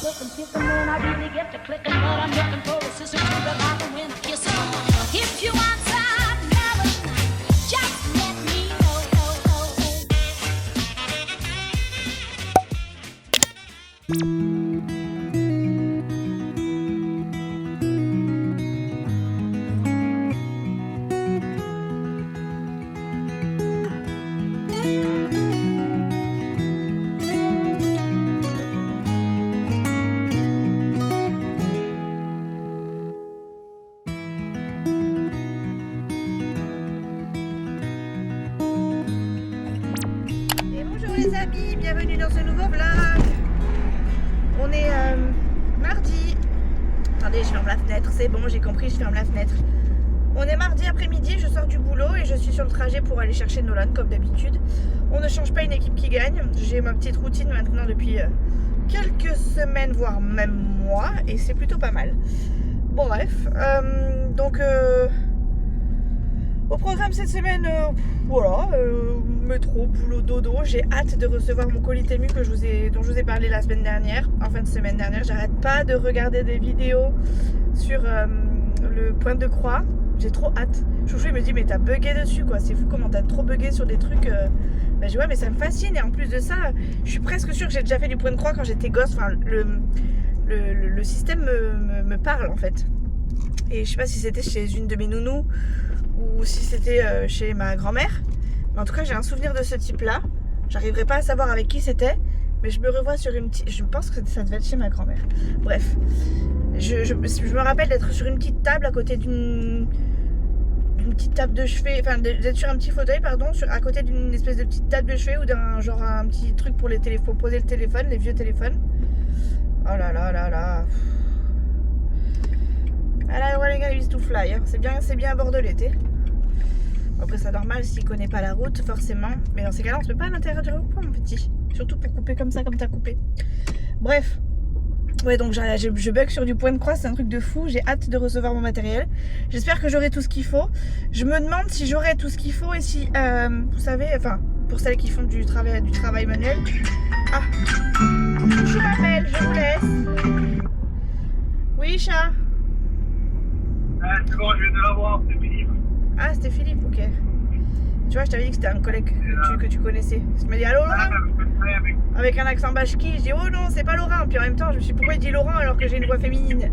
looking, kissing when I really get to clicking, but I'm looking for a sister to the light when I kiss her. If you want some melody, just let me know. Les amis, bienvenue dans ce nouveau vlog. On est mardi. Attendez, je ferme la fenêtre, c'est bon, j'ai compris, je ferme la fenêtre. On est mardi après-midi, je sors du boulot et je suis sur le trajet pour aller chercher Nolan comme d'habitude. On ne change pas une équipe qui gagne. J'ai ma petite routine maintenant depuis quelques semaines, voire même mois, et c'est plutôt pas mal. Bon bref, donc au programme cette semaine, voilà, métro, boulot, dodo. J'ai hâte de recevoir mon colis Temu dont je vous ai parlé la semaine dernière, en fin de semaine dernière. J'arrête pas de regarder des vidéos sur le point de croix. J'ai trop hâte. Chouchou il me dit mais t'as bugué dessus quoi, c'est fou comment t'as trop bugué sur des trucs. Ben, je dis ouais mais ça me fascine et en plus de ça, je suis presque sûre que j'ai déjà fait du point de croix quand j'étais gosse. Enfin le système me parle en fait. Et je sais pas si c'était chez une de mes nounous ou si c'était chez ma grand-mère. Mais en tout cas, j'ai un souvenir de ce type-là. J'arriverai pas à savoir avec qui c'était, mais je me revois sur une petite... Je pense que ça devait être chez ma grand-mère. Bref, je me rappelle d'être sur une petite table à côté d'une petite table de chevet, enfin d'être sur un petit fauteuil, pardon, à côté d'une espèce de petite table de chevet ou d'un genre un petit truc pour les téléphones, pour poser le téléphone, les vieux téléphones. Oh là là là là. Alors, les gars, used to fly. Hein. C'est bien bordelais, t'es. Après, c'est normal s'il connaît pas la route, forcément. Mais dans ces cas-là, on se met pas à l'intérieur du rond-point, mon petit. Surtout pour couper comme ça, comme t'as coupé. Bref. Ouais, donc je bug sur du point de croix, c'est un truc de fou. J'ai hâte de recevoir mon matériel. J'espère que j'aurai tout ce qu'il faut. Je me demande si j'aurai tout ce qu'il faut et si, vous savez, enfin, pour celles qui font du travail manuel. Ah, je m'appelle, je vous laisse. Oui, chat. Ah, c'est bon, je viens de l'avoir, c'est Philippe. Ah, c'était Philippe, ok. Tu vois, je t'avais dit que c'était un collègue que tu connaissais. Tu m'as dit allô Laurent avec un accent bashki. Je dis oh non, c'est pas Laurent. Puis en même temps, je me suis dit pourquoi il dit Laurent alors que j'ai une voix féminine.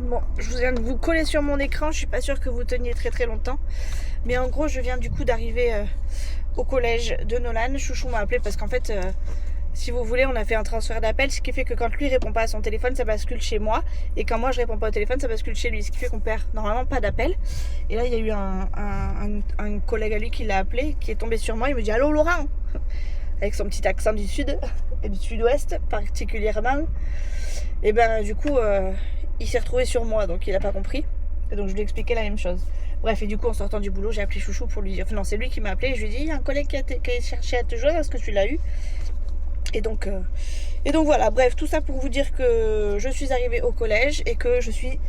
Bon, je viens de vous coller sur mon écran. Je suis pas sûre que vous teniez très très longtemps. Mais en gros, je viens du coup d'arriver au collège de Nolan. Chouchou m'a appelé parce qu'en fait... si vous voulez, on a fait un transfert d'appel, ce qui fait que quand lui répond pas à son téléphone, ça bascule chez moi. Et quand moi je réponds pas au téléphone, ça bascule chez lui. Ce qui fait qu'on perd normalement pas d'appel. Et là, il y a eu un collègue à lui qui l'a appelé, qui est tombé sur moi. Il me dit allô Laurent, avec son petit accent du sud et du sud-ouest particulièrement. Et ben du coup, il s'est retrouvé sur moi, donc il a pas compris. Et donc je lui ai expliqué la même chose. Bref, et du coup en sortant du boulot, j'ai appelé Chouchou pour lui dire. Enfin non, c'est lui qui m'a appelé. Et je lui ai dit il y a un collègue qui a cherché à te joindre, est-ce que tu l'as eu? Et donc voilà, bref, tout ça pour vous dire que je suis arrivée au collège et que je suis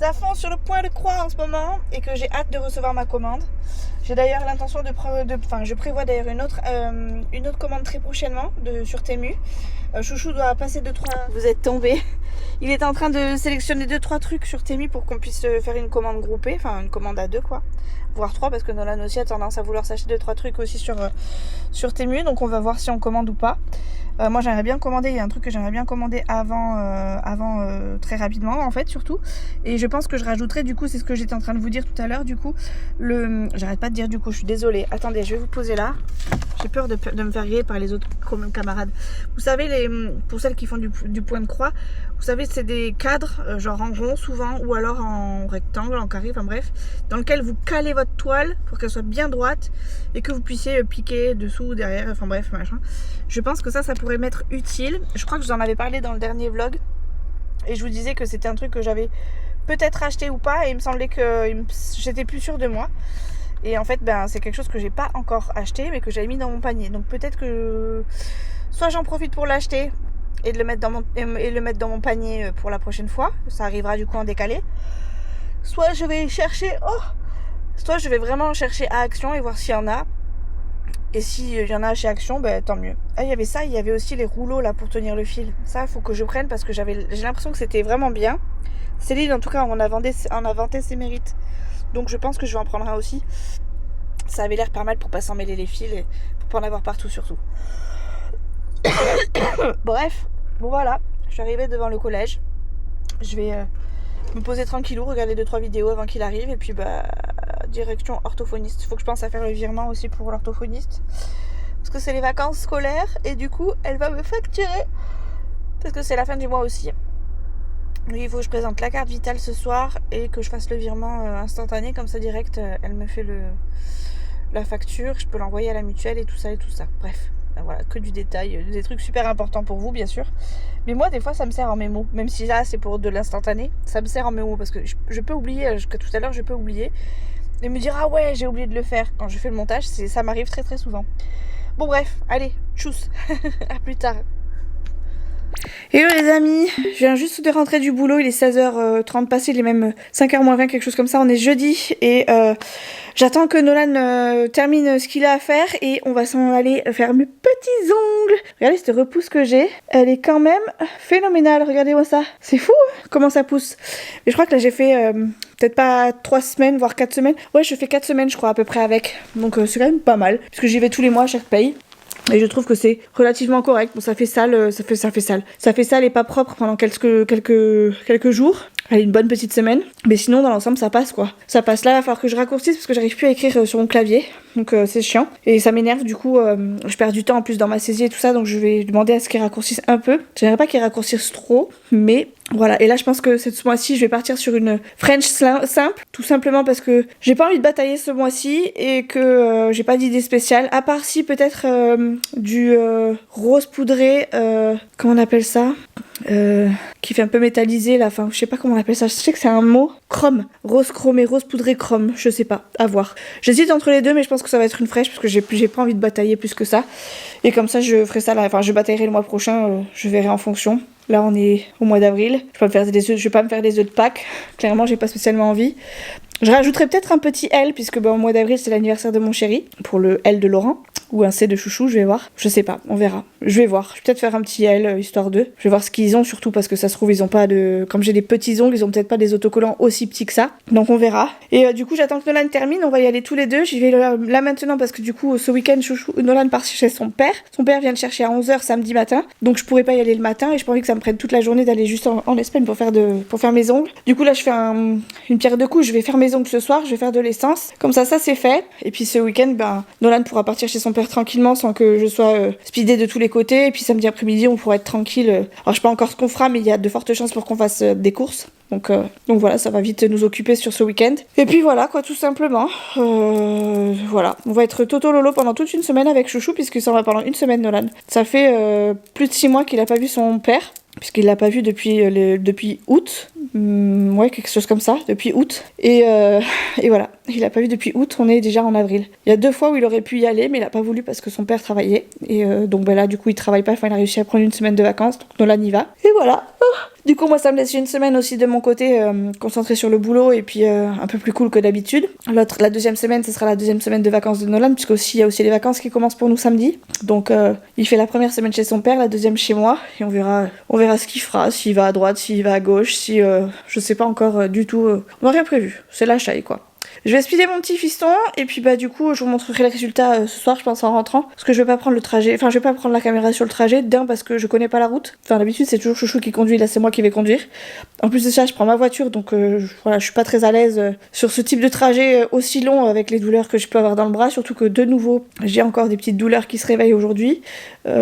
à fond sur le point de croix en ce moment et que j'ai hâte de recevoir ma commande. J'ai d'ailleurs l'intention je prévois d'ailleurs une autre commande très prochainement sur Temu. Chouchou doit passer 2-3... Vous êtes tombé. Il est en train de sélectionner 2-3 trucs sur Temu pour qu'on puisse faire une commande groupée, enfin une commande à 2 quoi. Voire 3 parce que Nolan aussi a tendance à vouloir s'acheter 2-3 trucs aussi sur Temu, donc on va voir si on commande ou pas. Moi j'aimerais bien commander, il y a un truc que j'aimerais bien commander avant très rapidement en fait surtout. Et je pense que je rajouterai du coup, c'est ce que j'étais en train de vous dire tout à l'heure du coup, j'arrête pas de dire du coup, je suis désolée. Attendez, je vais vous poser là. J'ai peur de me faire griller par les autres camarades. Vous savez, pour celles qui font du point de croix, vous savez c'est des cadres genre en rond souvent ou alors en rectangle, en carré, enfin bref, dans lequel vous calez votre toile pour qu'elle soit bien droite et que vous puissiez piquer dessous, derrière, enfin bref machin. Je pense que ça pourrait m'être utile. Je crois que je vous en avais parlé dans le dernier vlog et je vous disais que c'était un truc que j'avais peut-être acheté ou pas et il me semblait que j'étais plus sûre de moi. Et en fait, c'est quelque chose que j'ai pas encore acheté, mais que j'avais mis dans mon panier. Donc peut-être que soit j'en profite pour l'acheter et de le mettre dans mon panier pour la prochaine fois. Ça arrivera du coup en décalé. Soit je vais chercher, soit je vais vraiment chercher à Action et voir s'il y en a. Et s'il y en a chez Action, bah, tant mieux. Ah, il y avait ça, il y avait aussi les rouleaux là pour tenir le fil. Ça, il faut que je prenne parce que j'ai l'impression que c'était vraiment bien. Céline, en tout cas, on a vanté ses mérites. Donc je pense que je vais en prendre un aussi. Ça avait l'air pas mal pour pas s'emmêler les fils et pour pas en avoir partout surtout. Bref, bon voilà, je suis arrivée devant le collège. Je vais me poser tranquillou, regarder 2-3 vidéos avant qu'il arrive et puis bah direction orthophoniste. Faut que je pense à faire le virement aussi pour l'orthophoniste parce que c'est les vacances scolaires et du coup elle va me facturer parce que c'est la fin du mois aussi. Oui, il faut que je présente la carte vitale ce soir et que je fasse le virement instantané comme ça direct. Elle me fait la facture, je peux l'envoyer à la mutuelle et tout ça. Bref. Voilà, que du détail, des trucs super importants pour vous bien sûr. Mais moi des fois ça me sert en mémo, même si là c'est pour de l'instantané, ça me sert en mémo parce que je peux oublier, jusqu'à tout à l'heure je peux oublier et me dire ah ouais j'ai oublié de le faire quand je fais le montage, ça m'arrive très très souvent. Bon bref, allez, tchuss, à plus tard. Hello les amis, je viens juste de rentrer du boulot, il est 16h30 passé, il est même 5h moins 20, quelque chose comme ça, on est jeudi et j'attends que Nolan termine ce qu'il a à faire et on va s'en aller faire mes petits ongles. Regardez cette repousse que j'ai, elle est quand même phénoménale, regardez-moi ça, c'est fou hein, comment ça pousse. Mais je crois que là j'ai fait peut-être pas 3 semaines, voire 4 semaines, ouais je fais 4 semaines je crois à peu près avec, donc c'est quand même pas mal, puisque j'y vais tous les mois à chaque paye. Et je trouve que c'est relativement correct. Bon, ça fait sale. Ça fait sale et pas propre pendant quelques jours. Allez, une bonne petite semaine. Mais sinon, dans l'ensemble, ça passe quoi. Ça passe là, il va falloir que je raccourcisse parce que j'arrive plus à écrire sur mon clavier. Donc c'est chiant. Et ça m'énerve, du coup, je perds du temps en plus dans ma saisie et tout ça. Donc je vais demander à ce qu'ils raccourcissent un peu. J'aimerais pas qu'ils raccourcissent trop. Mais voilà. Et là, je pense que ce mois-ci, je vais partir sur une French simple. Tout simplement parce que j'ai pas envie de batailler ce mois-ci et que j'ai pas d'idée spéciale. À part si peut-être du rose poudré. Comment on appelle ça qui fait un peu métallisé là, enfin je sais pas comment on appelle ça, je sais que c'est un mot, chrome, rose chromé, rose poudré chrome, je sais pas, à voir. J'hésite entre les deux mais je pense que ça va être une fraîche parce que j'ai pas envie de batailler plus que ça. Et comme ça je ferai ça là, enfin je bataillerai le mois prochain, je verrai en fonction. Là on est au mois d'avril, je vais pas me faire des œufs de Pâques, clairement j'ai pas spécialement envie. Je rajouterai peut-être un petit L puisque au mois d'avril c'est l'anniversaire de mon chéri, pour le L de Laurent. Ou un C de chouchou, je vais voir. Je sais pas, on verra. Je vais voir. Je vais peut-être faire un petit L, histoire d'eux. Je vais voir ce qu'ils ont, surtout parce que ça se trouve, ils ont pas de... Comme j'ai des petits ongles, ils ont peut-être pas des autocollants aussi petits que ça. Donc on verra. Et du coup, j'attends que Nolan termine. On va y aller tous les deux. J'y vais là maintenant parce que du coup, ce week-end, Nolan part chez son père. Son père vient le chercher à 11h samedi matin. Donc je pourrais pas y aller le matin et je envie que ça me prenne toute la journée d'aller juste en Espagne pour faire mes ongles. Du coup, là, je fais une pierre de coups. Je vais faire mes ongles ce soir. Je vais faire de l'essence. Comme ça c'est fait. Et puis ce week-end, Nolan pourra partir chez son père tranquillement sans que je sois speedée de tous les côtés. Et puis samedi après-midi, on pourra être tranquille. Alors je sais pas encore ce qu'on fera, mais il y a de fortes chances pour qu'on fasse des courses. Donc voilà, ça va vite nous occuper sur ce week-end. Et puis voilà, quoi, tout simplement. Voilà, on va être toto lolo pendant toute une semaine avec Chouchou, puisque ça va pendant une semaine, Nolan. Ça fait plus de 6 mois qu'il a pas vu son père, puisqu'il l'a pas vu depuis août. Ouais, quelque chose comme ça, depuis août. Et voilà, il l'a pas vu depuis août, on est déjà en avril. Il y a 2 fois où il aurait pu y aller, mais il a pas voulu parce que son père travaillait. Et donc là, du coup, il travaille pas, enfin, il a réussi à prendre une semaine de vacances, donc Nolan y va. Et voilà. Du coup, moi, ça me laisse une semaine aussi de mon côté, concentrée sur le boulot et puis un peu plus cool que d'habitude. La deuxième semaine, ce sera la deuxième semaine de vacances de Nolan, puisqu'il y a aussi les vacances qui commencent pour nous samedi. Donc, il fait la première semaine chez son père, la deuxième chez moi, et on verra ce qu'il fera, s'il va à droite, s'il va à gauche, si je sais pas encore du tout. On n'a rien prévu, c'est la chaille quoi. Je vais speeder mon petit fiston et puis du coup je vous montrerai le résultat ce soir je pense en rentrant parce que je vais pas prendre le trajet, enfin je vais pas prendre la caméra sur le trajet d'un parce que je connais pas la route, enfin d'habitude c'est toujours Chouchou qui conduit, là c'est moi qui vais conduire. En plus de ça je prends ma voiture donc voilà je suis pas très à l'aise sur ce type de trajet aussi long avec les douleurs que je peux avoir dans le bras, surtout que de nouveau j'ai encore des petites douleurs qui se réveillent aujourd'hui.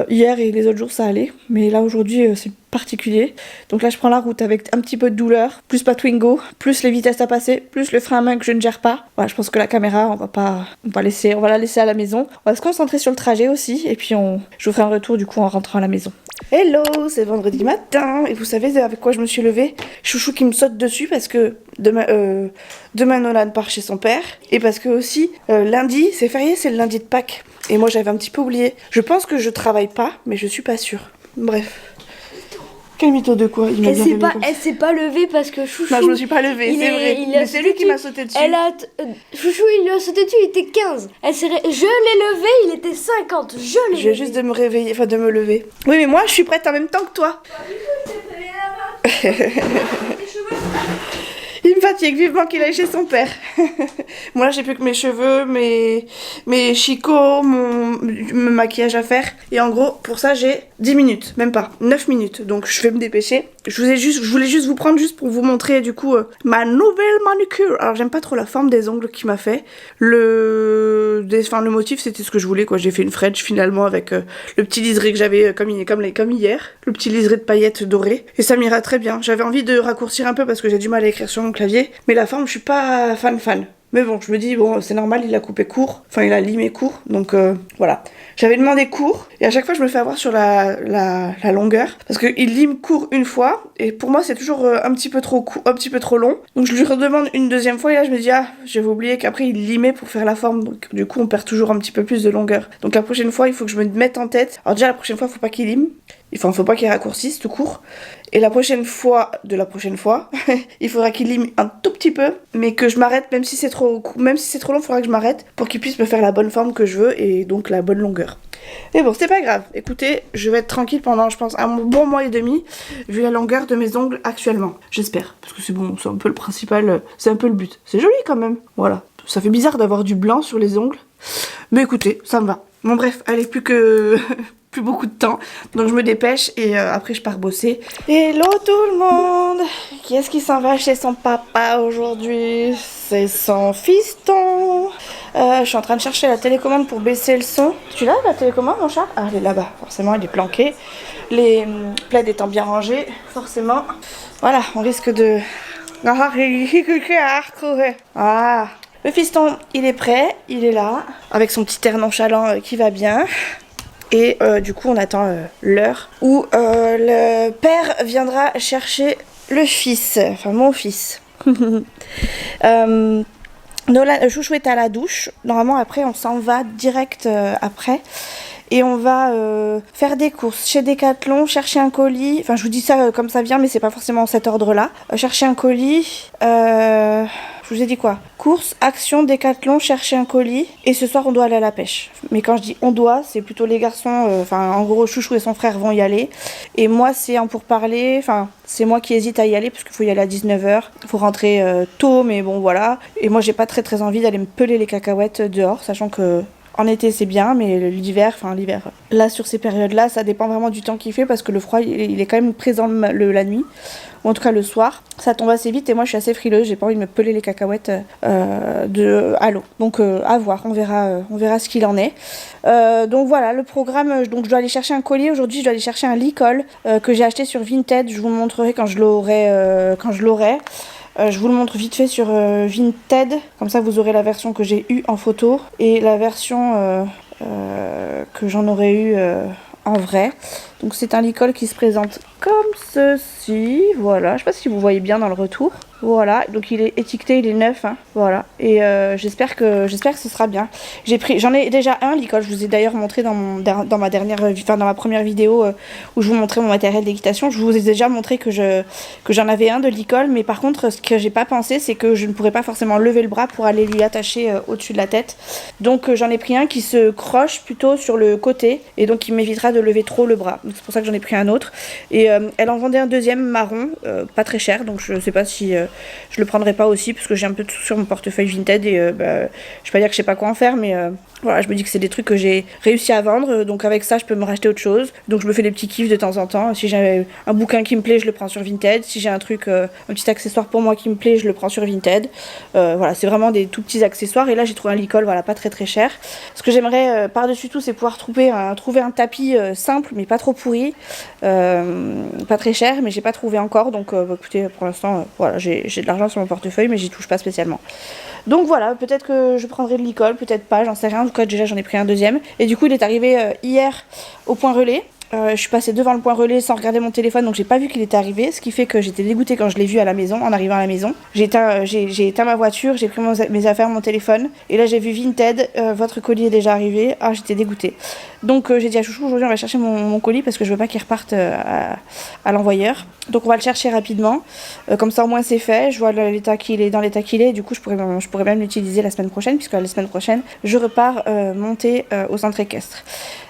Hier et les autres jours ça allait mais là aujourd'hui c'est particulier. Donc là je prends la route avec un petit peu de douleur, plus pas Twingo, plus les vitesses à passer, plus le frein à main que je ne gère pas. Voilà, je pense que la caméra on va la laisser à la maison. On va se concentrer sur le trajet aussi et puis je vous ferai un retour du coup en rentrant à la maison. Hello, c'est vendredi matin et vous savez avec quoi je me suis levée? Chouchou qui me saute dessus parce que demain Nolan part chez son père et parce que aussi lundi c'est férié, c'est le lundi de Pâques et moi j'avais un petit peu oublié. Je pense que je travaille pas mais je suis pas sûre. Bref. Quel mytho de quoi? Il m'a bien réveillée comme ça. Elle s'est pas levée parce que Chouchou... Non, je me suis pas levée, c'est vrai. Mais c'est lui qui m'a sauté dessus. Chouchou, il lui a sauté dessus, il était 15. Je l'ai levé, il était 50. Je l'ai Je viens juste de me réveiller, enfin de me lever. Oui, mais moi, je suis prête en même temps que toi. Il me fatigue, vivement qu'il aille chez son père. Moi, là, j'ai plus que mes cheveux, mes chicots, mon maquillage à faire. Et en gros, pour ça, j'ai 10 minutes, même pas, 9 minutes. Donc, je vais me dépêcher. Je voulais juste vous prendre juste pour vous montrer, du coup, ma nouvelle manucure. Alors, j'aime pas trop la forme des ongles qu'il m'a fait. Le motif, c'était ce que je voulais, quoi. J'ai fait une French, finalement, avec le petit liseré que j'avais comme hier. Le petit liseré de paillettes dorées. Et ça m'ira très bien. J'avais envie de raccourcir un peu parce que j'ai du mal à écrire sur mon clavier, mais la forme je suis pas fan. Mais bon, je me dis bon, c'est normal, il a coupé court, enfin il a limé court, donc voilà. J'avais demandé court et à chaque fois je me fais avoir sur la longueur parce qu'il lime court une fois et pour moi c'est toujours un petit peu trop long. Donc je lui redemande une deuxième fois et là je me dis ah, j'avais oublié qu'après il limait pour faire la forme, donc du coup on perd toujours un petit peu plus de longueur. Donc la prochaine fois il faut que je me mette en tête. Alors déjà la prochaine fois faut pas qu'il lime. Enfin, faut pas qu'il raccourcisse tout court. Et la prochaine fois, il faudra qu'il lime un tout petit peu, mais que je m'arrête, même si c'est trop long, il faudra que je m'arrête pour qu'il puisse me faire la bonne forme que je veux et donc la bonne longueur. Mais bon, c'est pas grave. Écoutez, je vais être tranquille pendant, je pense, un bon mois et demi, vu la longueur de mes ongles actuellement. J'espère, parce que c'est bon, c'est un peu le principal, c'est un peu le but. C'est joli quand même. Voilà. Ça fait bizarre d'avoir du blanc sur les ongles, mais écoutez, ça me va. Bon bref, allez, plus beaucoup de temps, donc je me dépêche et après je pars bosser. Hello tout le monde. Qui est-ce qui s'en va chez son papa aujourd'hui? C'est son fiston. Je suis en train de chercher la télécommande pour baisser le son. Tu l'as la télécommande mon chat? Ah, elle est là-bas, forcément elle est planquée. Les plaids étant bien rangés, forcément. Voilà, on risque de... Ah, le fiston il est prêt, il est là, avec son petit air nonchalant qui va bien. Et du coup on attend l'heure où le père viendra chercher le fils, enfin mon fils. Chouchou est à la douche, normalement après on s'en va direct après. Et on va faire des courses chez Decathlon, chercher un colis. Enfin je vous dis ça comme ça vient mais c'est pas forcément cet ordre là. Chercher un colis, je vous ai dit quoi? Course, action, Decathlon, chercher un colis. Et ce soir, on doit aller à la pêche. Mais quand je dis on doit, c'est plutôt les garçons. Enfin, en gros, Chouchou et son frère vont y aller. Et moi, c'est en pourparler. Enfin, c'est moi qui hésite à y aller parce qu'il faut y aller à 19h. Il faut rentrer tôt, mais bon, voilà. Et moi, j'ai pas très envie d'aller me peler les cacahuètes dehors, sachant que... En été c'est bien, mais l'hiver, là sur ces périodes-là, ça dépend vraiment du temps qu'il fait parce que le froid il est quand même présent la nuit, ou en tout cas le soir. Ça tombe assez vite et moi je suis assez frileuse, j'ai pas envie de me peler les cacahuètes à l'eau. Donc à voir, on verra ce qu'il en est. Donc voilà, le programme, donc je dois aller chercher un collier aujourd'hui, je dois aller chercher un licol que j'ai acheté sur Vinted, je vous le montrerai quand je l'aurai. Je vous le montre vite fait sur Vinted, comme ça vous aurez la version que j'ai eue en photo et la version que j'en aurais eue en vrai. Donc c'est un licol qui se présente comme ceci, voilà, je sais pas si vous voyez bien dans le retour. Voilà, donc il est étiqueté, il est neuf, hein, voilà. Et j'espère que ce sera bien. J'en ai déjà un licol, je vous ai d'ailleurs montré dans ma première vidéo où je vous montrais mon matériel d'équitation. Je vous ai déjà montré que j'en avais un de licol, mais par contre ce que j'ai pas pensé c'est que je ne pourrais pas forcément lever le bras pour aller lui attacher au-dessus de la tête. Donc j'en ai pris un qui se croche plutôt sur le côté et donc qui m'évitera de lever trop le bras. C'est pour ça que j'en ai pris un autre. Et elle en vendait un deuxième marron, pas très cher, donc je sais pas si je le prendrai pas aussi parce que j'ai un peu de sous sur mon portefeuille Vinted et je vais pas dire que je sais pas quoi en faire, mais voilà, je me dis que c'est des trucs que j'ai réussi à vendre, donc avec ça je peux me racheter autre chose. Donc je me fais des petits kiffs de temps en temps. Si j'ai un bouquin qui me plaît, je le prends sur Vinted. Si j'ai un truc, un petit accessoire pour moi qui me plaît, je le prends sur Vinted. Voilà, c'est vraiment des tout petits accessoires. Et là j'ai trouvé un licol, voilà, pas très cher. Ce que j'aimerais par-dessus tout, c'est pouvoir trouver un tapis simple mais pas trop pourri, pas très cher, mais j'ai pas trouvé encore. Donc écoutez, pour l'instant, voilà, j'ai de l'argent sur mon portefeuille, mais j'y touche pas spécialement. Donc voilà, peut-être que je prendrai le licol, peut-être pas, j'en sais rien. En tout cas, déjà j'en ai pris un deuxième. Et du coup, il est arrivé hier au point relais. Je suis passée devant le point relais sans regarder mon téléphone, donc j'ai pas vu qu'il était arrivé, ce qui fait que j'étais dégoûtée quand je l'ai vu à la maison, en arrivant à la maison. J'ai éteint ma voiture, j'ai pris mes affaires, mon téléphone, et là j'ai vu Vinted, votre colis est déjà arrivé. Ah, j'étais dégoûtée. Donc j'ai dit à Chouchou, aujourd'hui on va chercher mon colis parce que je veux pas qu'il reparte à l'envoyeur. Donc on va le chercher rapidement, comme ça au moins c'est fait. Je vois l'état qu'il est, dans l'état qu'il est, du coup je pourrais même l'utiliser la semaine prochaine, puisque la semaine prochaine je repars monter au centre équestre.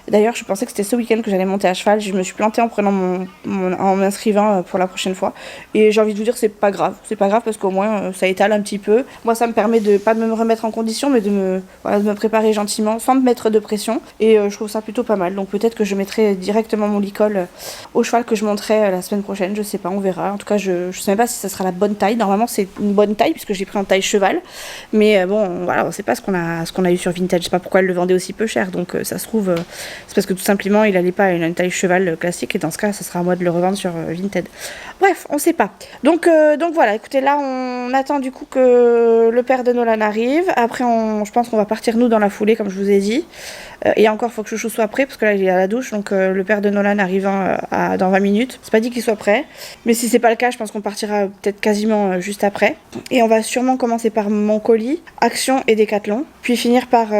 D'ailleurs, je pensais que c'était ce week-end que j'allais monter à cheval. Je me suis plantée en prenant en m'inscrivant pour la prochaine fois. Et j'ai envie de vous dire, c'est pas grave. C'est pas grave parce qu'au moins, ça étale un petit peu. Moi, ça me permet de pas de me remettre en condition, mais de me préparer gentiment, sans me mettre de pression. Et je trouve ça plutôt pas mal. Donc peut-être que je mettrai directement mon licol au cheval que je monterai la semaine prochaine. Je sais pas, on verra. En tout cas, je sais même pas si ça sera la bonne taille. Normalement, c'est une bonne taille puisque j'ai pris en taille cheval. Mais bon, voilà, on sait pas ce qu'on a eu sur Vinted. Je sais pas pourquoi elle le vendait aussi peu cher. Donc ça se trouve... c'est parce que tout simplement il allait pas à une taille cheval classique et dans ce cas ça sera à moi de le revendre sur Vinted. Bref, on sait pas. Donc voilà, écoutez, là on attend du coup que le père de Nolan arrive. Après je pense qu'on va partir nous dans la foulée comme je vous ai dit. Et encore, il faut que Chouchou soit prêt parce que là il est à la douche. Donc le père de Nolan arrivant dans 20 minutes. C'est pas dit qu'il soit prêt. Mais si c'est pas le cas, je pense qu'on partira peut-être quasiment juste après. Et on va sûrement commencer par mon colis, Action et Décathlon. Puis finir par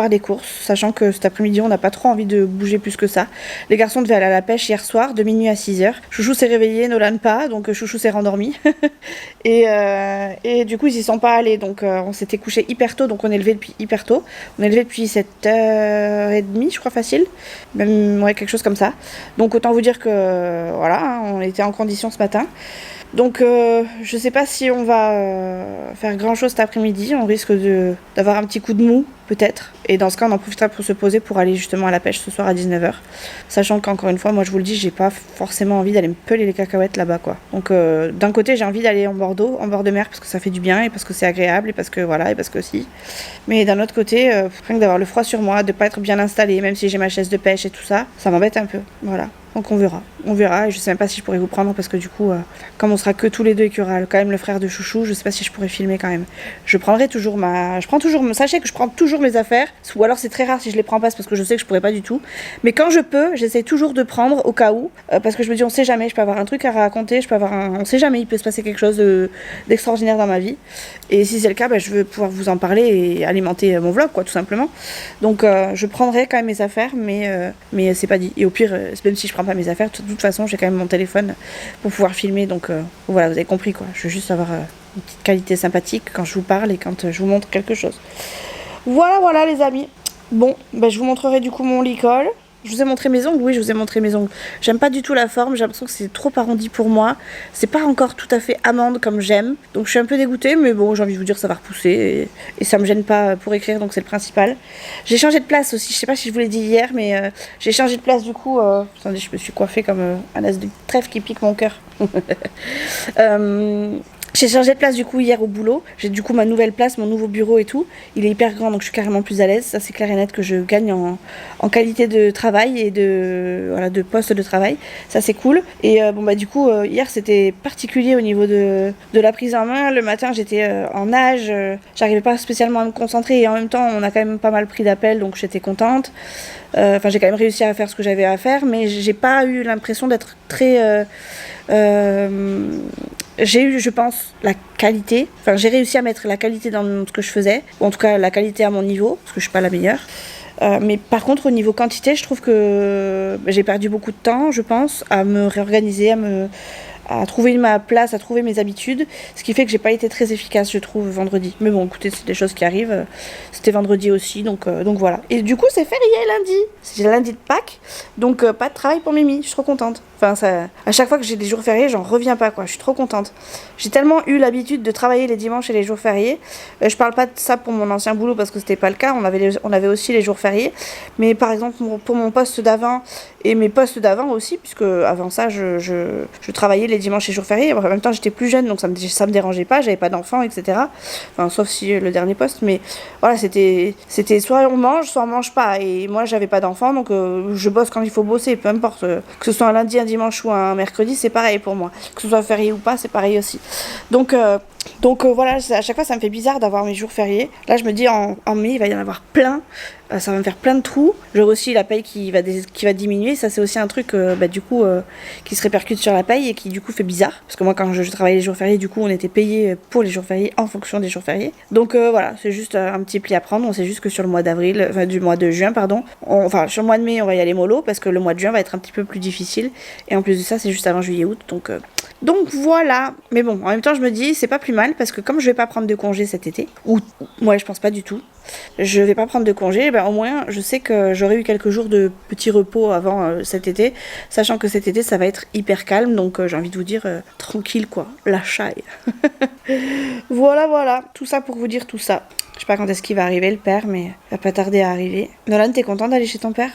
des courses. Sachant que cet après-midi, on n'a pas trop envie de bouger plus que ça. Les garçons devaient aller à la pêche hier soir, de minuit à 6h. Chouchou s'est réveillé, Nolan pas. Donc Chouchou s'est rendormi. et du coup, ils y sont pas allés. Donc on s'était couché hyper tôt. Donc on est levé depuis hyper tôt. On est levé depuis 7h30, je crois, facile. Même, ouais, quelque chose comme ça. Donc autant vous dire que, voilà, on était en condition ce matin. Donc je sais pas si on va faire grand chose cet après-midi. On risque d'avoir un petit coup de mou peut-être, et dans ce cas on en profitera pour se poser pour aller justement à la pêche ce soir à 19h, sachant qu'encore une fois, moi je vous le dis, j'ai pas forcément envie d'aller me peler les cacahuètes là-bas quoi. Donc d'un côté j'ai envie d'aller en bord d'eau, en bord de mer, parce que ça fait du bien et parce que c'est agréable et parce que voilà, et parce que si, mais d'un autre côté rien que d'avoir le froid sur moi, de pas être bien installé, même si j'ai ma chaise de pêche et tout ça, ça m'embête un peu, voilà. Donc on verra, et je sais même pas si je pourrais vous prendre parce que du coup, comme on sera que tous les deux et qu'il y aura quand même le frère de Chouchou, je sais pas si je pourrais filmer quand même. Sachez que je prends toujours mes affaires, ou alors c'est très rare si je les prends pas, c'est parce que je sais que je pourrais pas du tout. Mais quand je peux, j'essaie toujours de prendre au cas où, parce que je me dis on sait jamais, je peux avoir un truc à raconter, on sait jamais, il peut se passer quelque chose d'extraordinaire dans ma vie. Et si c'est le cas, je veux pouvoir vous en parler et alimenter mon vlog quoi, tout simplement. Donc je prendrai quand même mes affaires, mais c'est pas dit. Et au pire, même si je prends pas mes affaires, de toute façon j'ai quand même mon téléphone pour pouvoir filmer, donc voilà, vous avez compris quoi. Je veux juste avoir une petite qualité sympathique quand je vous parle et quand je vous montre quelque chose. Voilà les amis. Bon, je vous montrerai du coup mon licol. Je vous ai montré mes ongles, oui, je vous ai montré mes ongles. J'aime pas du tout la forme, j'ai l'impression que c'est trop arrondi pour moi. C'est pas encore tout à fait amande comme j'aime. Donc je suis un peu dégoûtée, mais bon, j'ai envie de vous dire, ça va repousser. Et ça me gêne pas pour écrire, donc c'est le principal. J'ai changé de place aussi, je sais pas si je vous l'ai dit hier, mais j'ai changé de place du coup. Attendez, je me suis coiffée comme un as de trèfle qui pique mon cœur. J'ai changé de place du coup hier au boulot. J'ai du coup ma nouvelle place, mon nouveau bureau et tout. Il est hyper grand donc je suis carrément plus à l'aise. Ça c'est clair et net que je gagne en qualité de travail et de poste de travail. Ça c'est cool. Et du coup hier c'était particulier au niveau de la prise en main. Le matin j'étais en nage. J'arrivais pas spécialement à me concentrer et en même temps on a quand même pas mal pris d'appels donc j'étais contente. J'ai quand même réussi à faire ce que j'avais à faire, mais j'ai pas eu l'impression d'être très... j'ai eu, je pense, la qualité. J'ai réussi à mettre la qualité dans ce que je faisais, ou en tout cas la qualité à mon niveau, parce que je suis pas la meilleure. Mais par contre, au niveau quantité, je trouve que j'ai perdu beaucoup de temps, je pense, à me réorganiser, à trouver ma place, à trouver mes habitudes, ce qui fait que j'ai pas été très efficace, je trouve, vendredi. Mais bon, écoutez, c'est des choses qui arrivent. C'était vendredi aussi, donc voilà. Et du coup, c'est férié lundi. C'est lundi de Pâques, donc pas de travail pour Mimi. Je suis trop contente. À chaque fois que j'ai des jours fériés, j'en reviens pas, quoi. Je suis trop contente. J'ai tellement eu l'habitude de travailler les dimanches et les jours fériés. Je parle pas de ça pour mon ancien boulot parce que c'était pas le cas. On avait aussi les jours fériés. Mais par exemple, pour mon poste d'avant et mes postes d'avant aussi, puisque avant ça, je travaillais les dimanches et jours fériés. En même temps, j'étais plus jeune, donc ça me dérangeait pas. J'avais pas d'enfants, etc. Sauf si le dernier poste. Mais voilà, c'était soit on mange, soit on mange pas. Et moi, j'avais pas d'enfants, donc je bosse quand il faut bosser, peu importe. Que ce soit un lundi, un dimanche ou un mercredi, c'est pareil pour moi. Que ce soit férié ou pas, c'est pareil aussi. Donc Donc voilà, à chaque fois ça me fait bizarre d'avoir mes jours fériés. Là je me dis en mai il va y en avoir plein, ça va me faire plein de trous. J'aurai aussi la paye qui va diminuer, ça c'est aussi un truc du coup qui se répercute sur la paye et qui du coup fait bizarre. Parce que moi quand je travaillais les jours fériés, du coup on était payé pour les jours fériés en fonction des jours fériés. Donc voilà, c'est juste un petit pli à prendre. On sait juste que sur le mois d'avril, enfin du mois de juin pardon, sur le mois de mai on va y aller mollo parce que le mois de juin va être un petit peu plus difficile. Et en plus de ça c'est juste avant juillet-août, donc voilà. Mais bon, en même temps je me dis c'est pas plus mal parce que comme je vais pas prendre de congé cet été, ou ouais je pense pas du tout, je vais pas prendre de congé, au moins je sais que j'aurai eu quelques jours de petit repos avant cet été, sachant que cet été ça va être hyper calme, donc j'ai envie de vous dire tranquille quoi, la chaille. Voilà, tout ça pour vous dire tout ça. Je sais pas quand est-ce qu'il va arriver le père, mais il va pas tarder à arriver. Nolan, t'es content d'aller chez ton père?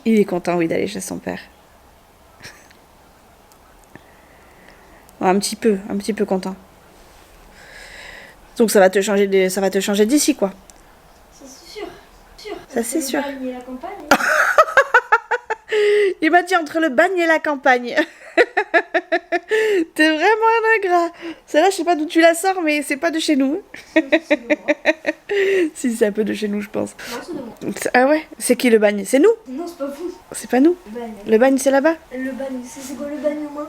Il est content, oui, d'aller chez son père. Un petit peu content. Donc ça va te changer d'ici quoi. Ça c'est sûr. Ça c'est sûr. Le bagne et la campagne. Il m'a dit entre le bagne et la campagne. T'es vraiment un ingrat. Celle-là, je sais pas d'où tu la sors, mais c'est pas de chez nous. Si, c'est un peu de chez nous, je pense. Non, c'est de moi. Ah ouais? C'est qui le bagne? C'est nous? Non, c'est pas vous. C'est pas nous? Le bagne. Le bagne, c'est là-bas? Le bagne, c'est quoi le bagne au moins?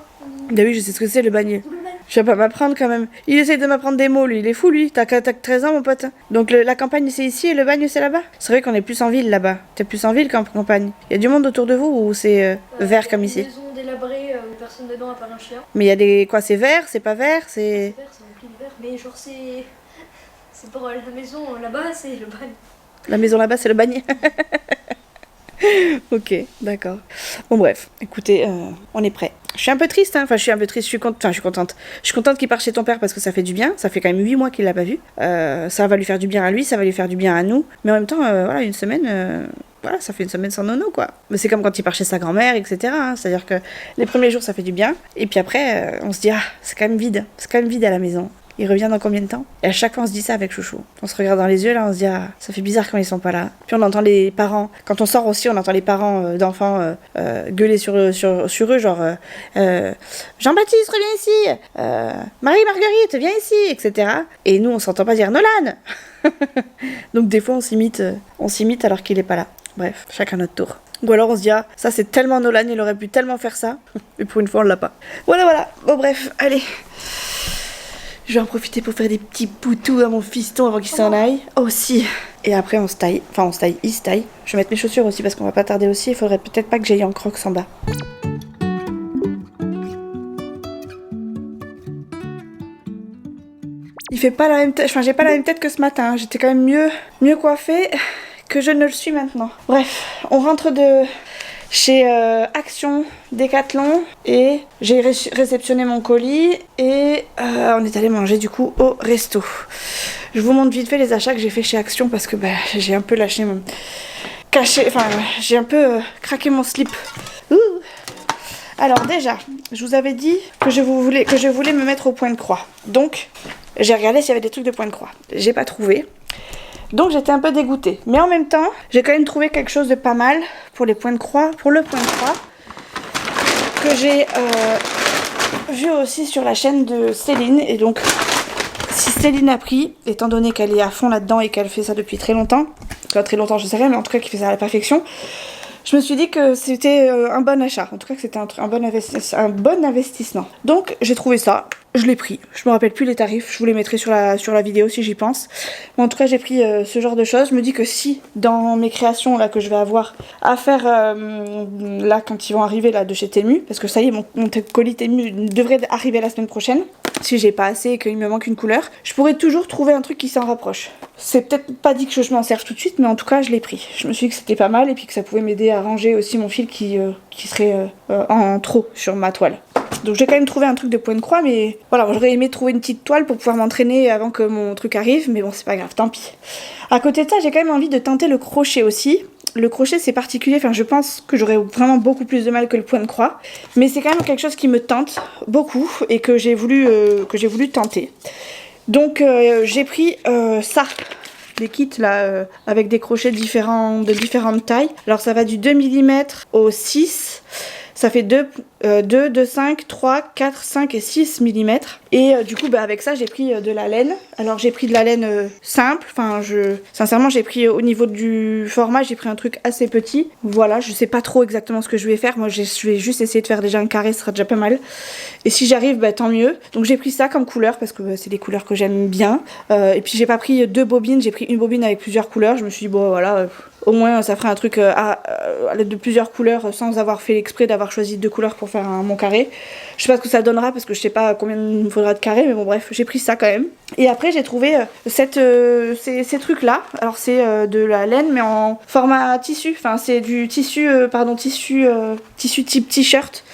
Bah oui, je sais ce que c'est le bagne. Tout le bagne. Je vais pas m'apprendre quand même. Il essaye de m'apprendre des mots, lui. Il est fou, lui. T'as 13 ans, mon pote. Donc la campagne, c'est ici et le bagne, c'est là-bas? C'est vrai qu'on est plus en ville là-bas. T'es plus en ville qu'en campagne. Il y a du monde autour de vous ou c'est vert comme ici? Une maison délabrée où personne dedans à part un chien. Mais il y a des. Quoi, c'est vert? C'est pas vert? C'est. C'est vert, c'est rempli de vert. Mais genre c'est. C'est pour la maison là-bas, c'est le bagne. La maison là-bas, c'est le bagne. Ok, d'accord. Bon bref, écoutez, on est prêt. Je suis un peu triste, hein. Enfin je suis contente. Je suis contente qu'il parte chez ton père parce que ça fait du bien. Ça fait quand même 8 mois qu'il l'a pas vu. Ça va lui faire du bien à lui, ça va lui faire du bien à nous. Mais en même temps, voilà, une semaine... Voilà, ça fait une semaine sans nono, quoi. Mais c'est comme quand il part chez sa grand-mère, etc. Hein. C'est-à-dire que les premiers jours, ça fait du bien. Et puis après, on se dit, ah, c'est quand même vide. C'est quand même vide à la maison. Il revient dans combien de temps? Et à chaque fois on se dit ça avec Chouchou. On se regarde dans les yeux là, on se dit ah, ça fait bizarre quand ils sont pas là. Puis on entend les parents, quand on sort aussi, on entend les parents d'enfants gueuler sur eux, genre Jean-Baptiste, reviens ici, Marie-Marguerite, viens ici, etc. Et nous on s'entend pas dire Nolan. Donc des fois on s'imite alors qu'il est pas là. Bref, chacun notre tour. Ou alors on se dit ah, ça c'est tellement Nolan, il aurait pu tellement faire ça. Et pour une fois on l'a pas. Voilà. Bon bref, allez. Je vais en profiter pour faire des petits poutous à mon fiston avant qu'il s'en aille. Aussi. Et après, on se taille. Enfin, on se taille. Il se taille. Je vais mettre mes chaussures aussi parce qu'on va pas tarder aussi. Il faudrait peut-être pas que j'aille en crocs en bas. Il fait pas la même tête. Enfin, j'ai pas la même tête que ce matin. J'étais quand même mieux coiffée que je ne le suis maintenant. Bref, on rentre de chez Action Décathlon et j'ai réceptionné mon colis et on est allé manger du coup au resto. Je vous montre vite fait les achats que j'ai fait chez Action parce que j'ai un peu lâché mon... j'ai un peu craqué mon slip. Alors déjà, je vous avais dit que je voulais me mettre au point de croix. Donc, j'ai regardé s'il y avait des trucs de point de croix. J'ai pas trouvé. Donc j'étais un peu dégoûtée. Mais en même temps, j'ai quand même trouvé quelque chose de pas mal pour les points de croix, pour le point de croix, que j'ai vu aussi sur la chaîne de Céline. Et donc, si Céline a pris, étant donné qu'elle est à fond là-dedans et qu'elle fait ça depuis très longtemps, je sais rien, mais en tout cas qu'elle fait ça à la perfection, je me suis dit que c'était un bon achat. En tout cas que c'était un bon investissement. Donc j'ai trouvé ça. Je l'ai pris. Je me rappelle plus les tarifs. Je vous les mettrai sur la vidéo si j'y pense. Mais en tout cas, j'ai pris ce genre de choses. Je me dis que si dans mes créations là que je vais avoir à faire là quand ils vont arriver là de chez Temu, parce que ça y est, mon colis Temu devrait arriver la semaine prochaine. Si j'ai pas assez et qu'il me manque une couleur, je pourrais toujours trouver un truc qui s'en rapproche. C'est peut-être pas dit que je m'en serve tout de suite, mais en tout cas, je l'ai pris. Je me suis dit que c'était pas mal et puis que ça pouvait m'aider à ranger aussi mon fil qui serait en trop sur ma toile. Donc j'ai quand même trouvé un truc de point de croix, mais voilà, j'aurais aimé trouver une petite toile pour pouvoir m'entraîner avant que mon truc arrive, mais bon, c'est pas grave, tant pis. À côté de ça, j'ai quand même envie de tenter le crochet aussi. Le crochet, c'est particulier, enfin je pense que j'aurais vraiment beaucoup plus de mal que le point de croix, mais c'est quand même quelque chose qui me tente beaucoup et que j'ai voulu tenter. Donc j'ai pris ça. Des kits là avec des crochets de différentes tailles. Alors ça va du 2 mm au 6. Ça fait 2, 5, 3, 4, 5 et 6 mm. Et du coup, bah, avec ça, j'ai pris de la laine. Alors, j'ai pris de la laine simple. Enfin, sincèrement, j'ai pris au niveau du format, j'ai pris un truc assez petit. Voilà, je sais pas trop exactement ce que je vais faire. Moi, je vais juste essayer de faire déjà un carré, ce sera déjà pas mal. Et si j'arrive, bah, tant mieux. Donc, j'ai pris ça comme couleur parce que bah, c'est des couleurs que j'aime bien. Et puis, j'ai pas pris 2 bobines, j'ai pris une bobine avec plusieurs couleurs. Je me suis dit, bon, voilà, au moins, ça ferait un truc à l'aide de plusieurs couleurs sans avoir fait l'exprès d'avoir choisi 2 couleurs pour faire mon carré. Je sais pas ce que ça donnera parce que je sais pas combien il me faudra de carré, mais bon, bref, j'ai pris ça quand même. Et après, j'ai trouvé ces trucs-là. Alors, c'est de la laine, mais en format tissu. Enfin, c'est du tissu, tissu type t-shirt.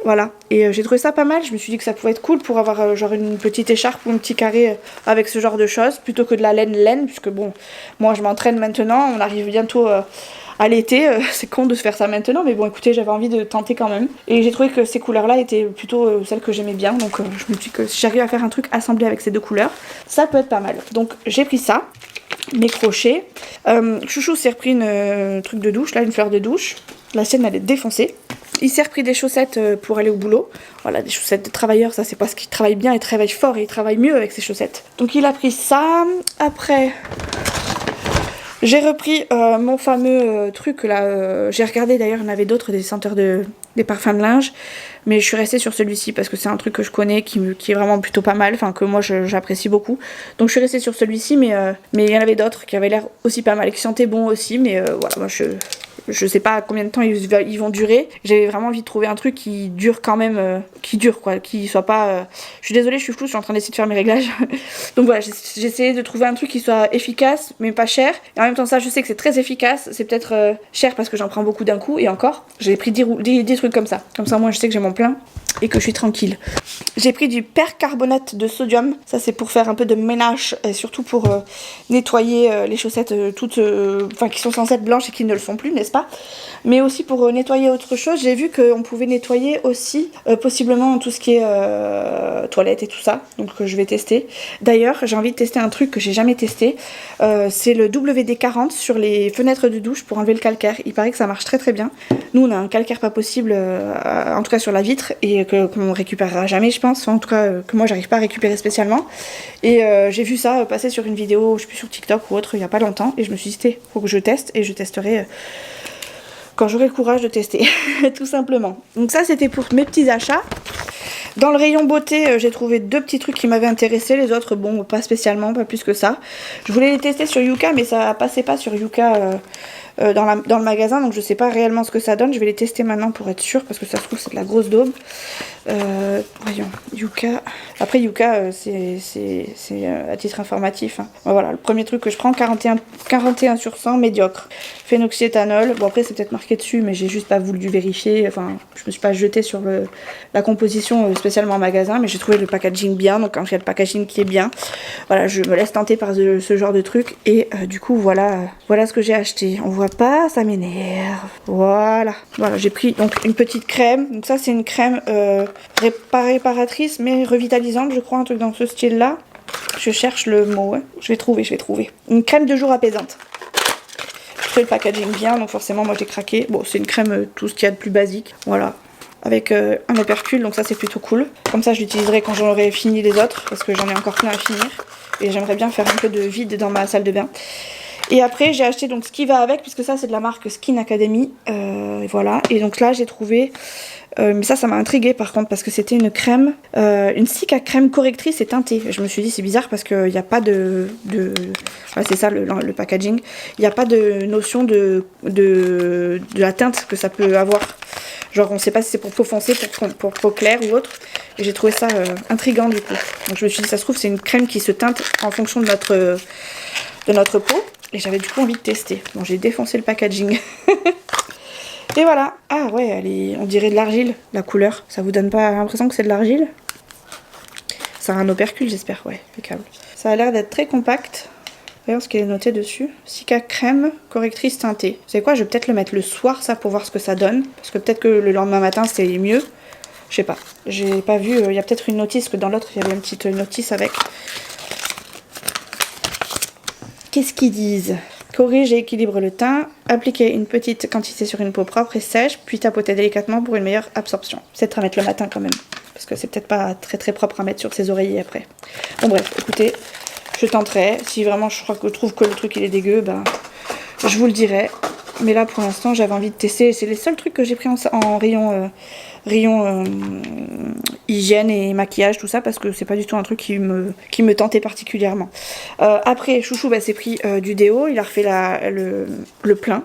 Voilà, et j'ai trouvé ça pas mal. Je me suis dit que ça pouvait être cool pour avoir genre une petite écharpe ou un petit carré avec ce genre de choses, plutôt que de la laine, puisque bon, moi je m'entraîne maintenant, on arrive bientôt à l'été, c'est con de se faire ça maintenant, mais bon écoutez, j'avais envie de tenter quand même. Et j'ai trouvé que ces couleurs-là étaient plutôt celles que j'aimais bien, donc je me dis que si j'arrive à faire un truc assemblé avec ces 2 couleurs, ça peut être pas mal. Donc j'ai pris ça, mes crochets. Chouchou s'est repris une truc de douche, là, une fleur de douche. La sienne elle est défoncée. Il s'est repris des chaussettes pour aller au boulot. Voilà, des chaussettes de travailleur, ça c'est parce qu'il travaille bien, il travaille fort et il travaille mieux avec ses chaussettes. Donc il a pris ça. Après, j'ai repris mon fameux truc là. J'ai regardé d'ailleurs, il y en avait d'autres, des senteurs des parfums de linge. Mais je suis restée sur celui-ci parce que c'est un truc que je connais, qui est vraiment plutôt pas mal, enfin que moi j'apprécie beaucoup. Donc je suis restée sur celui-ci, mais il y en avait d'autres qui avaient l'air aussi pas mal et qui sentaient bon aussi. Mais voilà, moi je sais pas combien de temps ils vont durer. J'avais vraiment envie de trouver un truc qui dure quand même, qui dure quoi, qui soit pas... Je suis désolée, je suis floue, je suis en train d'essayer de faire mes réglages. Donc voilà, j'ai essayé de trouver un truc qui soit efficace, mais pas cher. Et en même temps ça, je sais que c'est très efficace, c'est peut-être cher parce que j'en prends beaucoup d'un coup, et encore, j'ai pris 10 trucs comme ça. Comme ça, moi je sais que j'ai mon plein et que je suis tranquille. J'ai pris du percarbonate de sodium, ça c'est pour faire un peu de ménage et surtout pour nettoyer les chaussettes toutes, qui sont censées être blanches et qui ne le sont plus, n'est-ce pas? Mais aussi pour nettoyer autre chose. J'ai vu qu'on pouvait nettoyer aussi possiblement tout ce qui est toilette et tout ça, donc je vais tester. D'ailleurs, j'ai envie de tester un truc que j'ai jamais testé, c'est le WD-40 sur les fenêtres de douche pour enlever le calcaire. Il paraît que ça marche très très bien. Nous on a un calcaire pas possible, en tout cas sur la vitre, et qu'on récupérera jamais je pense, en tout cas que moi j'arrive pas à récupérer spécialement. Et j'ai vu ça passer sur une vidéo, je sais plus, sur TikTok ou autre, il y a pas longtemps, et je me suis dit faut que je teste, et je testerai quand j'aurai le courage de tester, tout simplement. Donc ça c'était pour mes petits achats. Dans le rayon beauté, j'ai trouvé 2 petits trucs qui m'avaient intéressé, les autres bon pas spécialement, pas plus que ça. Je voulais les tester sur Yuka, mais ça passait pas sur Yuka dans le magasin, donc je sais pas réellement ce que ça donne. Je vais les tester maintenant pour être sûre, parce que ça se trouve c'est de la grosse daube. Voyons, Yuka. Après Yuka, c'est à titre informatif, hein. Voilà, le premier truc que je prends, 41 sur 100, médiocre. Phénoxyéthanol. Bon après c'est peut-être marqué dessus, mais j'ai juste pas voulu vérifier. Enfin, je me suis pas jetée sur la composition spécialement en magasin, mais j'ai trouvé le packaging bien. Donc quand il y a le packaging qui est bien, voilà, je me laisse tenter par ce genre de truc. Et du coup voilà ce que j'ai acheté. On voit pas, ça m'énerve. Voilà, j'ai pris donc une petite crème. Donc ça c'est une crème réparatrice mais revitalisante, je crois, un truc dans ce style là. Je cherche le mot, hein. Je vais trouver. Une crème de jour apaisante. Je fais le packaging bien, donc forcément moi j'ai craqué. Bon, c'est une crème tout ce qu'il y a de plus basique, voilà, avec un opercule, donc ça c'est plutôt cool. Comme ça je l'utiliserai quand j'aurai fini les autres, parce que j'en ai encore plein à finir et j'aimerais bien faire un peu de vide dans ma salle de bain. Et après j'ai acheté donc ce qui va avec, puisque ça c'est de la marque Skin Academy, voilà. Et donc là j'ai trouvé mais ça m'a intriguée par contre, parce que c'était une crème, une cica crème correctrice et teintée. Je me suis dit c'est bizarre parce qu'il n'y a pas ouais, c'est ça le packaging, il n'y a pas de notion de la teinte que ça peut avoir. Genre on sait pas si c'est pour peau foncée, pour peau claire ou autre. Et j'ai trouvé ça intriguant du coup. Donc je me suis dit ça se trouve c'est une crème qui se teinte en fonction de notre peau. Et j'avais du coup envie de tester. Bon, j'ai défoncé le packaging. Et voilà. Ah ouais, on dirait de l'argile, la couleur. Ça vous donne pas l'impression que c'est de l'argile? Ça a un opercule, j'espère. Ouais, impeccable. Ça a l'air d'être très compact. Voyons ce qu'il est noté dessus. Cica crème correctrice teintée. Vous savez quoi, je vais peut-être le mettre le soir, ça, pour voir ce que ça donne. Parce que peut-être que le lendemain matin, c'est mieux. Je sais pas. J'ai pas vu. Il y a peut-être une notice, que dans l'autre, il y avait une petite notice avec. Qu'est-ce qu'ils disent? Corrige et équilibre le teint. Appliquez une petite quantité sur une peau propre et sèche, puis tapotez délicatement pour une meilleure absorption. C'est à mettre le matin quand même, parce que c'est peut-être pas très propre à mettre sur ses oreillers après. Bon bref, écoutez, je tenterai. Si vraiment je trouve que le truc il est dégueu, ben je vous le dirai. Mais là pour l'instant j'avais envie de tester. C'est les seuls trucs que j'ai pris en rayon hygiène et maquillage, tout ça, parce que c'est pas du tout un truc qui me tentait particulièrement. Après, Chouchou s'est pris du déo, il a refait le plein.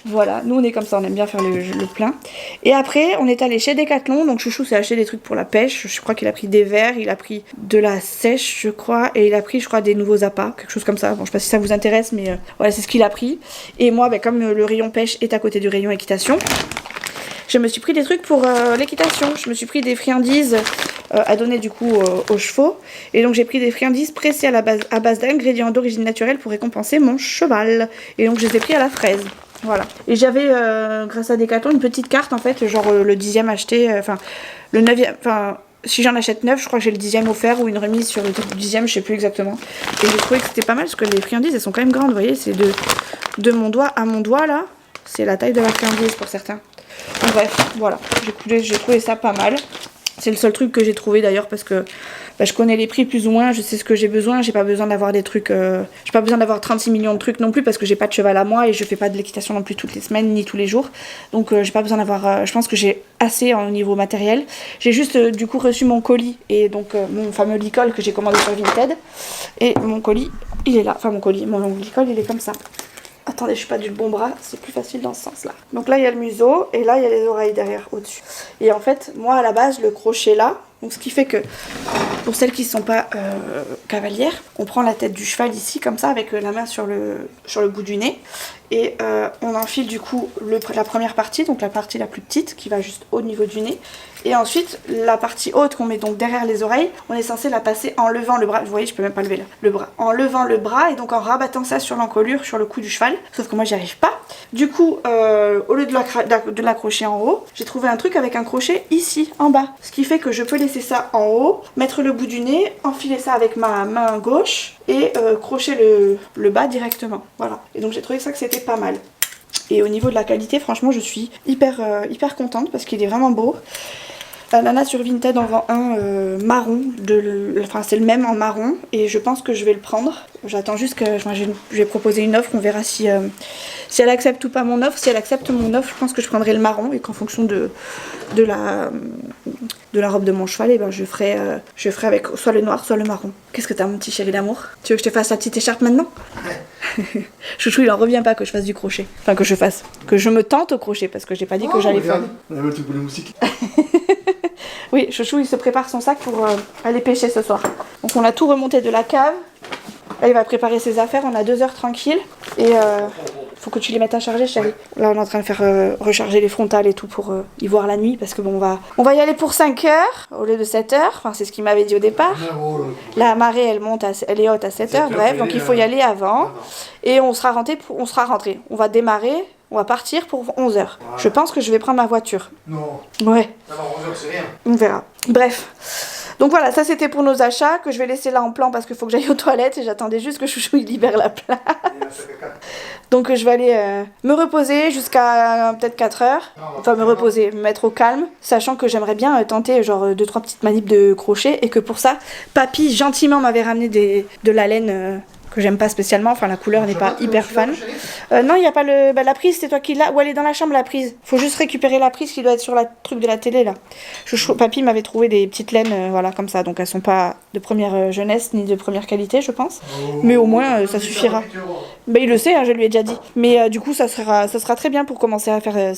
Voilà, nous on est comme ça, on aime bien faire le plein. Et après, on est allé chez Decathlon, donc Chouchou s'est acheté des trucs pour la pêche. Je crois qu'il a pris des verres, il a pris de la sèche, je crois, et il a pris, je crois, des nouveaux appâts, quelque chose comme ça. Bon, je sais pas si ça vous intéresse, mais voilà, c'est ce qu'il a pris. Et moi, comme le rayon pêche est à côté du rayon équitation, je me suis pris des trucs pour l'équitation. Je me suis pris des friandises à donner du coup aux chevaux. Et donc j'ai pris des friandises pressées à base d'ingrédients d'origine naturelle pour récompenser mon cheval. Et donc je les ai pris à la fraise. Voilà. Et j'avais, grâce à Decathlon, une petite carte en fait, genre le 10e acheté, le 9e, si j'en achète 9, je crois que j'ai le 10e offert ou une remise sur le 10e, je sais plus exactement. Et j'ai trouvé que c'était pas mal parce que les friandises elles sont quand même grandes, vous voyez, c'est de mon doigt à mon doigt là. C'est la taille de la friandise pour certains. Donc, bref, voilà, j'ai trouvé ça pas mal. C'est le seul truc que j'ai trouvé d'ailleurs parce que je connais les prix plus ou moins, je sais ce que j'ai besoin. J'ai pas besoin d'avoir des trucs, j'ai pas besoin d'avoir 36 millions de trucs non plus parce que j'ai pas de cheval à moi et je fais pas de l'équitation non plus toutes les semaines ni tous les jours. Donc j'ai pas besoin d'avoir, je pense que j'ai assez au niveau matériel. J'ai juste du coup reçu mon colis et donc mon fameux licol que j'ai commandé sur Vinted. Et mon colis, il est là, mon licol il est comme ça. Attendez, je suis pas du bon bras, c'est plus facile dans ce sens-là. Donc là, il y a le museau et là, il y a les oreilles derrière, au-dessus. Et en fait, moi, à la base, le crochet là, donc ce qui fait que, pour celles qui ne sont pas cavalières, on prend la tête du cheval ici, comme ça, avec la main sur le bout du nez. Et on enfile du coup la première partie, donc la partie la plus petite, qui va juste au niveau du nez. Et ensuite, la partie haute qu'on met donc derrière les oreilles, on est censé la passer en levant le bras. Vous voyez, je peux même pas lever là, le bras. En levant le bras et donc en rabattant ça sur l'encolure, sur le cou du cheval. Sauf que moi, j'y arrive pas. Du coup, au lieu de l'accrocher en haut, j'ai trouvé un truc avec un crochet ici, en bas. Ce qui fait que je peux laisser ça en haut, mettre le bout du nez, enfiler ça avec ma main gauche et crocher le bas directement. Voilà. Et donc, j'ai trouvé ça que c'était pas mal. Et au niveau de la qualité, franchement, je suis hyper contente parce qu'il est vraiment beau. La nana sur Vinted en vend un marron, c'est le même en marron et je pense que je vais le prendre. J'attends juste que je vais proposer une offre, on verra si elle accepte ou pas mon offre. Si elle accepte mon offre, je pense que je prendrai le marron et qu'en fonction de la robe de mon cheval, et je ferai avec soit le noir, soit le marron. Qu'est-ce que t'as mon petit chéri d'amour? Tu veux que je te fasse la petite écharpe maintenant? Chouchou il en revient pas que je fasse du crochet. Enfin que je me tente au crochet parce que j'ai pas dit que j'allais faire. Oui, Chouchou il se prépare son sac pour aller pêcher ce soir. Donc on a tout remonté de la cave. Là il va préparer ses affaires, on a 2 heures tranquille. Et faut que tu les mettes à charger chérie. Là on est en train de faire recharger les frontales et tout pour y voir la nuit. Parce que bon on va y aller pour 5 heures au lieu de 7 heures. Enfin c'est ce qu'il m'avait dit au départ. La marée elle est haute à 7 heures, bref, donc il faut y aller avant. Et on sera rentré. On va démarrer. On va partir pour 11h. Voilà. Je pense que je vais prendre ma voiture. Non. Ouais. Alors 11h c'est rien. On verra. Bref. Donc voilà, ça c'était pour nos achats que je vais laisser là en plan parce qu'il faut que j'aille aux toilettes et j'attendais juste que Chouchou il libère la place. Donc je vais aller me reposer jusqu'à peut-être 4h. Enfin me reposer, me mettre au calme. Sachant que j'aimerais bien tenter genre 2-3 petites manips de crochet et que pour ça, papy gentiment m'avait ramené de la laine... que j'aime pas spécialement, enfin la couleur n'est pas hyper fan. Non, il n'y a pas la prise, c'est toi qui l'as. Ou elle est dans la chambre la prise. Faut juste récupérer la prise qui doit être sur la truc de la télé là. Papy m'avait trouvé des petites laines, voilà, comme ça. Donc elles sont pas de première jeunesse ni de première qualité, je pense. Mais au moins ça suffira. Bah il le sait, hein, je lui ai déjà dit. Mais du coup ça sera très bien pour commencer à faire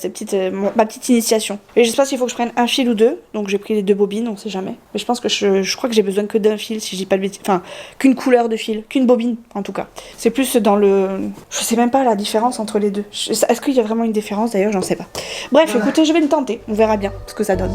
ma petite initiation. Et je sais pas s'il faut que je prenne un fil ou 2. Donc j'ai pris les 2 bobines, on sait jamais. Mais je pense que je crois que j'ai besoin que d'un fil si je dis pas de bêtises. Enfin, qu'une couleur de fil, qu'une bobine. En tout cas, c'est plus dans je sais même pas la différence entre les deux. Est-ce qu'il y a vraiment une différence d'ailleurs? J'en sais pas. Bref, écoutez, je vais le tenter. On verra bien ce que ça donne.